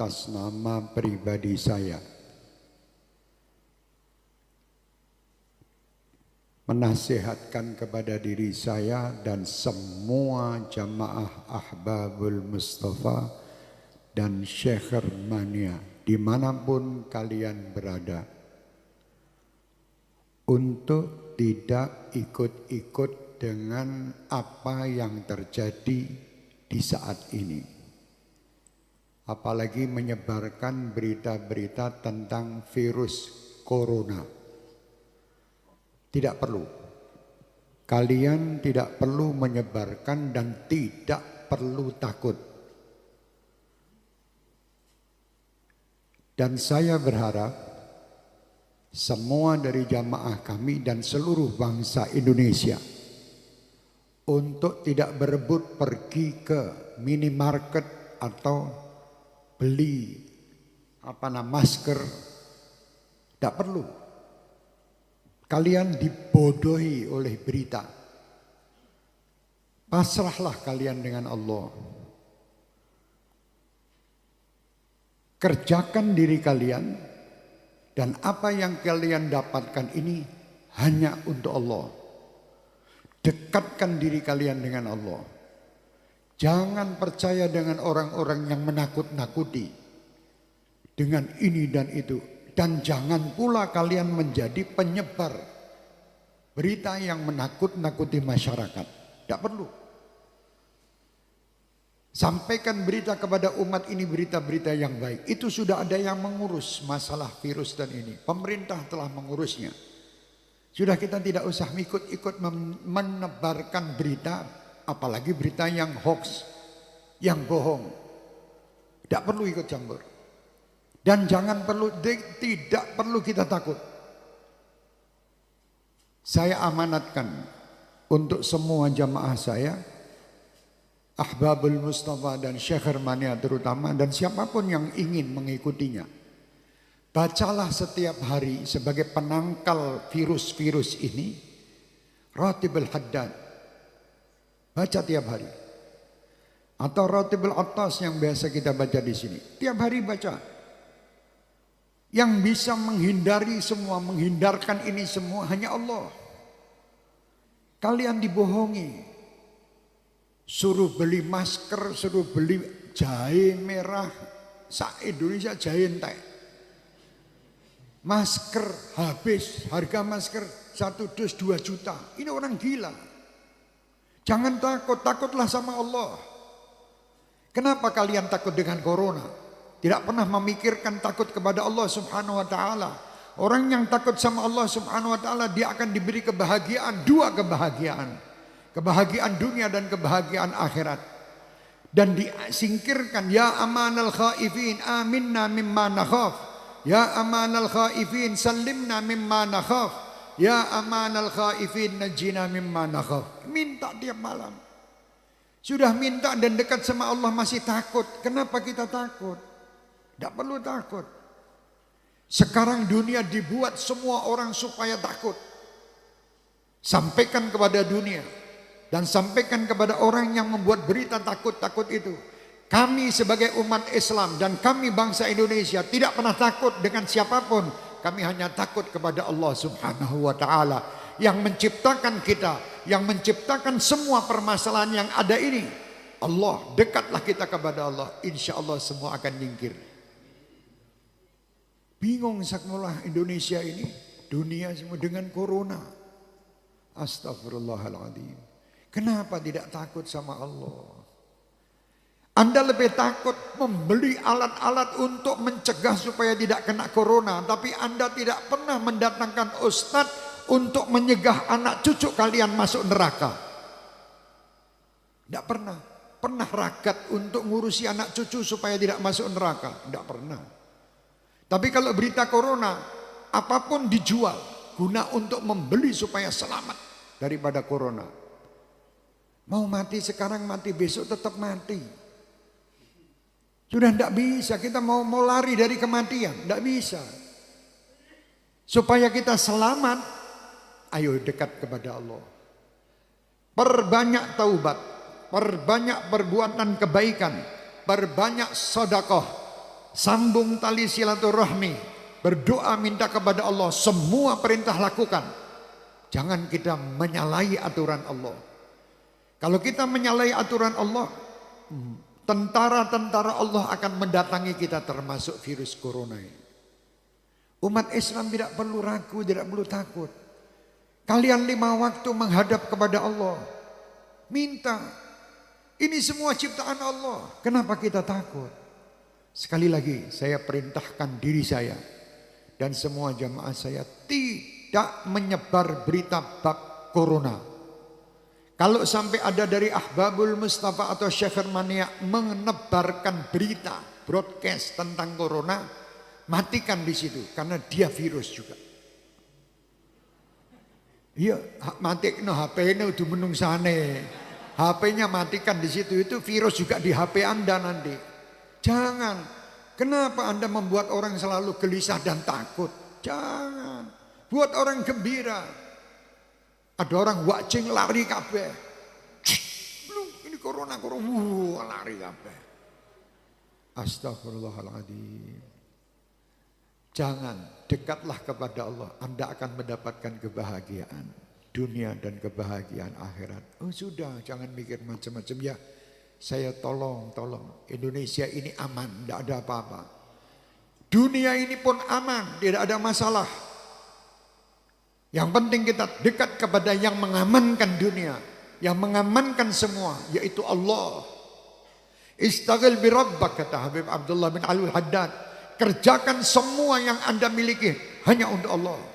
atas nama pribadi saya menasihatkan kepada diri saya dan semua jamaah Ahbabul Mustafa dan Syekh Mania dimanapun kalian berada untuk tidak ikut-ikut dengan apa yang terjadi di saat ini, apalagi menyebarkan berita-berita tentang virus corona. Tidak perlu. Kalian tidak perlu menyebarkan dan tidak perlu takut. Dan saya berharap semua dari jamaah kami dan seluruh bangsa Indonesia untuk tidak berebut pergi ke minimarket atau beli masker. Tidak perlu. Kalian dibodohi oleh berita. Pasrahlah kalian dengan Allah. Kerjakan diri kalian dan apa yang kalian dapatkan ini hanya untuk Allah. Dekatkan diri kalian dengan Allah. Jangan percaya dengan orang-orang yang menakut-nakuti dengan ini dan itu. Dan jangan pula kalian menjadi penyebar berita yang menakut-nakuti masyarakat. Tidak perlu. Sampaikan berita kepada umat ini berita-berita yang baik. Itu sudah ada yang mengurus masalah virus dan ini. Pemerintah telah mengurusnya. Sudah kita tidak usah ikut-ikut menebarkan berita. Apalagi berita yang hoax, yang bohong. Tidak perlu ikut campur. Dan tidak perlu kita takut. Saya amanatkan untuk semua jamaah saya, Ahbabul Mustafa dan Syekh Mania terutama, dan siapapun yang ingin mengikutinya. Bacalah setiap hari sebagai penangkal virus-virus ini, Ratibul Haddad. Baca tiap hari. Atau Ratibul Attas yang biasa kita baca di sini. Tiap hari baca. Yang bisa menghindari semua, menghindarkan ini semua hanya Allah. Kalian dibohongi. Suruh beli masker, suruh beli jahe merah. Indonesia jahe entek. Masker habis, harga masker 1 dus 2 juta. Ini orang gila. Jangan takut, takutlah sama Allah. Kenapa kalian takut dengan corona? Tidak pernah memikirkan takut kepada Allah Subhanahu wa taala. Orang yang takut sama Allah Subhanahu wa taala, dia akan diberi kebahagiaan, 2 kebahagiaan. Kebahagiaan dunia dan kebahagiaan akhirat. Dan disingkirkan, ya amanal khaifin aminna mimma nakhaf. Ya amanal khaifin sallimna mimma nakhaf. Ya amanal khaifin najina mimma nakhaf. Minta tiap malam. Sudah minta dan dekat sama Allah masih takut. Kenapa kita takut? Tidak perlu takut. Sekarang dunia dibuat semua orang supaya takut. Sampaikan kepada dunia. Dan sampaikan kepada orang yang membuat berita takut-takut itu. Kami sebagai umat Islam dan kami bangsa Indonesia tidak pernah takut dengan siapapun. Kami hanya takut kepada Allah Subhanahu wa ta'ala. Yang menciptakan kita. Yang menciptakan semua permasalahan yang ada ini. Allah, dekatlah kita kepada Allah. Insya Allah semua akan nyingkir. Bingung sakmulah Indonesia ini, dunia semua dengan corona. Astagfirullahaladzim. Kenapa tidak takut sama Allah? Anda lebih takut membeli alat-alat untuk mencegah supaya tidak kena corona. Tapi Anda tidak pernah mendatangkan ustadz untuk menyegah anak cucu kalian masuk neraka. Tidak pernah. Pernah ragat untuk ngurusi anak cucu supaya tidak masuk neraka? Tidak pernah. Tapi kalau berita corona, apapun dijual guna untuk membeli supaya selamat daripada corona. Mau mati sekarang, mati besok tetap mati. Sudah tidak bisa, kita mau lari dari kematian, tidak bisa. Supaya kita selamat, ayo dekat kepada Allah. Perbanyak taubat, perbanyak perbuatan kebaikan, perbanyak sedekah. sambung tali silaturahmi, berdoa minta kepada Allah, semua perintah lakukan. Jangan kita menyalahi aturan Allah. Kalau kita menyalahi aturan Allah, tentara-tentara Allah akan mendatangi kita, termasuk virus corona ini. Umat Islam tidak perlu ragu, tidak perlu takut. Kalian 5 waktu menghadap kepada Allah, minta. Ini semua ciptaan Allah. Kenapa kita takut? Sekali lagi saya perintahkan diri saya dan semua jamaah saya tidak menyebar berita bab corona. Kalau sampai ada dari Ahbabul Mustafa atau Syekh Mania menebarkan berita broadcast tentang corona, matikan di situ karena dia virus juga. Iya, matikno HP-nya udah menungsane. HP-nya matikan di situ, itu virus juga di HP Anda nanti. Jangan. Kenapa Anda membuat orang selalu gelisah dan takut? Jangan. Buat orang gembira. Ada orang watching lari kabeh. Ini corona, lari kabeh. Astagfirullahaladzim. Jangan, dekatlah kepada Allah. Anda akan mendapatkan kebahagiaan dunia dan kebahagiaan akhirat. Oh sudah, jangan mikir macam-macam ya. Saya tolong. Indonesia ini aman, tidak ada apa-apa. Dunia ini pun aman, tidak ada masalah. Yang penting kita dekat kepada yang mengamankan dunia, yang mengamankan semua, yaitu Allah. Istaghil bi rabbak, kata Habib Abdullah bin Alwi Haddad. Kerjakan semua yang Anda miliki hanya untuk Allah.